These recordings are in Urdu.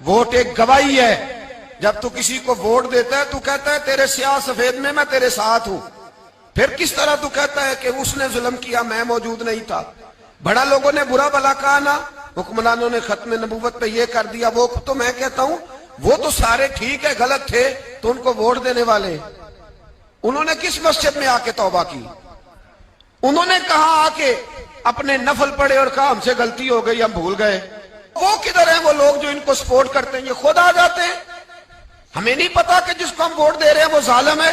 ووٹ ایک گواہی ہے. جب تو کسی کو ووٹ دیتا ہے تو کہتا ہے تیرے سیاہ سفید میں میں تیرے ساتھ ہوں. پھر کس طرح تو کہتا ہے کہ اس نے ظلم کیا میں موجود نہیں تھا. بڑا لوگوں نے برا بلا کہا نا, حکمرانوں نے ختم نبوت پہ یہ کر دیا وہ, تو میں کہتا ہوں وہ تو سارے ٹھیک ہے, غلط تھے تو ان کو ووٹ دینے والے انہوں نے کس مسجد میں آ کے توبہ کی؟ انہوں نے کہا آ کے اپنے نفل پڑھے اور کہا ہم سے غلطی ہو گئی ہم بھول گئے. وہ کدھر ہیں وہ لوگ جو ان کو سپورٹ کرتے ہیں؟ یہ خود آ جاتے ہیں. ہمیں نہیں پتا کہ جس کو ہم ووٹ دے رہے ہیں وہ ظالم ہے,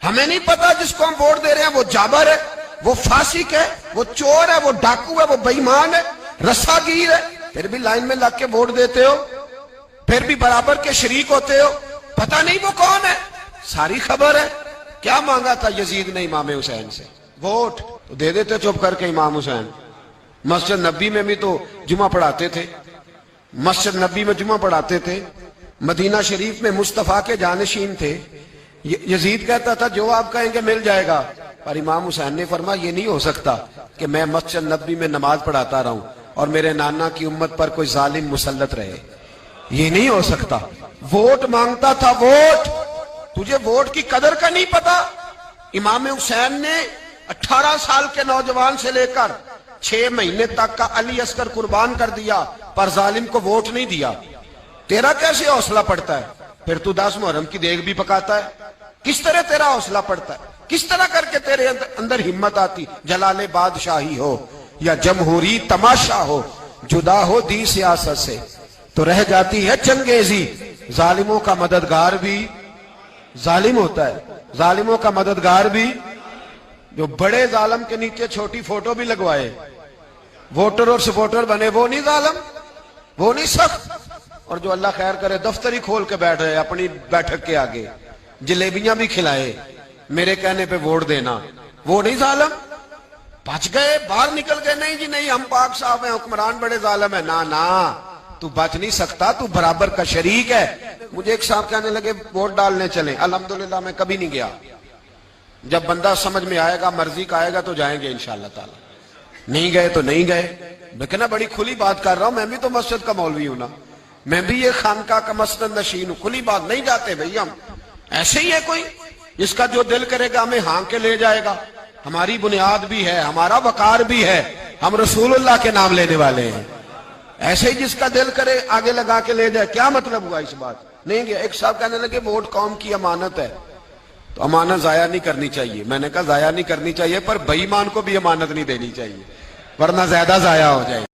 ہمیں نہیں پتا جس کو ہم ووٹ دے رہے ہیں وہ جابر ہے, وہ فاسق ہے, وہ چور ہے, وہ ڈاکو ہے, وہ بے ایمان ہے, رسا گیر ہے, پھر بھی لائن میں لگ کے ووٹ دیتے ہو, پھر بھی برابر کے شریک ہوتے ہو. پتہ نہیں وہ کون ہے, ساری خبر ہے. کیا مانگا تھا یزید نے امام حسین سے؟ ووٹ. تو دے دیتے چپ کر کے امام حسین. مسجد نبی میں بھی تو جمعہ پڑھاتے تھے, مسجد نبی میں جمعہ پڑھاتے تھے, مدینہ شریف میں مصطفیٰ کے جانشین تھے. یزید کہتا تھا جو آپ کہیں گے مل جائے گا, پر امام حسین نے فرمایا یہ نہیں ہو سکتا کہ میں مسجد نبی میں نماز پڑھاتا رہوں اور میرے نانا کی امت پر کوئی ظالم مسلط رہے, یہ نہیں ہو سکتا. ووٹ مانگتا تھا, ووٹ. تجھے ووٹ کی قدر کا نہیں پتا؟ امام حسین نے 18 سال کے نوجوان سے لے کر 6 مہینے تک کا علی اصغر قربان کر دیا, پر ظالم کو ووٹ نہیں دیا. تیرا کیسے حوصلہ پڑتا ہے؟ پھر تو 10 محرم کی دیگ بھی پکاتا ہے. کس طرح تیرا حوصلہ پڑتا ہے؟ کس طرح کر کے تیرے اندر ہمت آتی؟ جلال بادشاہی ہو یا جمہوری تماشا ہو, جدا ہو دی سیاست سے تو رہ جاتی ہے چنگیزی. ظالموں کا مددگار بھی ظالم ہوتا ہے, ظالموں کا مددگار بھی. جو بڑے ظالم کے نیچے چھوٹی فوٹو بھی لگوائے, ووٹر اور سپورٹر بنے, وہ نہیں ظالم, وہ نہیں سخت. اور جو اللہ خیر کرے دفتر ہی کھول کے بیٹھ رہے اپنی بیٹھک کے آگے, جلیبیاں بھی کھلائے, میرے کہنے پہ ووٹ دینا, وہ نہیں ظالم. بچ گئے, باہر نکل گئے, نہیں جی نہیں ہم پاک صاحب ہیں, حکمران بڑے ظالم ہیں. نا تو بچ نہیں سکتا, تو برابر کا شریک ہے. مجھے ایک صاحب کہنے لگے ووٹ ڈالنے چلیں. الحمدللہ میں کبھی نہیں گیا. جب بندہ سمجھ میں آئے گا, مرضی کا آئے گا تو جائیں گے انشاءاللہ تعالی. نہیں گئے تو نہیں گئے. میں کہنا بڑی کھلی بات کر رہا ہوں, میں بھی تو مسجد کا مولوی ہوں نا, میں بھی یہ خانقاہ کا مسند نشین ہوں. کھلی بات نہیں جاتے بھئی ہم. ایسے ہی ہے کوئی جس کا جو دل کرے گا ہمیں ہانک کے لے جائے گا. ہماری بنیاد بھی ہے, ہمارا وقار بھی ہے, ہم رسول اللہ کے نام لینے والے ہیں. ایسے ہی جس کا دل کرے آگے لگا کے لے جائے. کیا مطلب ہوا اس بات؟ نہیں گیا. ایک صاحب کہنے لگے ووٹ قوم کی امانت ہے, تو امانت ضائع نہیں کرنی چاہیے. میں نے کہا ضائع نہیں کرنی چاہیے, پر بے ایمان کو بھی امانت نہیں دینی چاہیے, ورنہ زیادہ ضائع ہو جائے.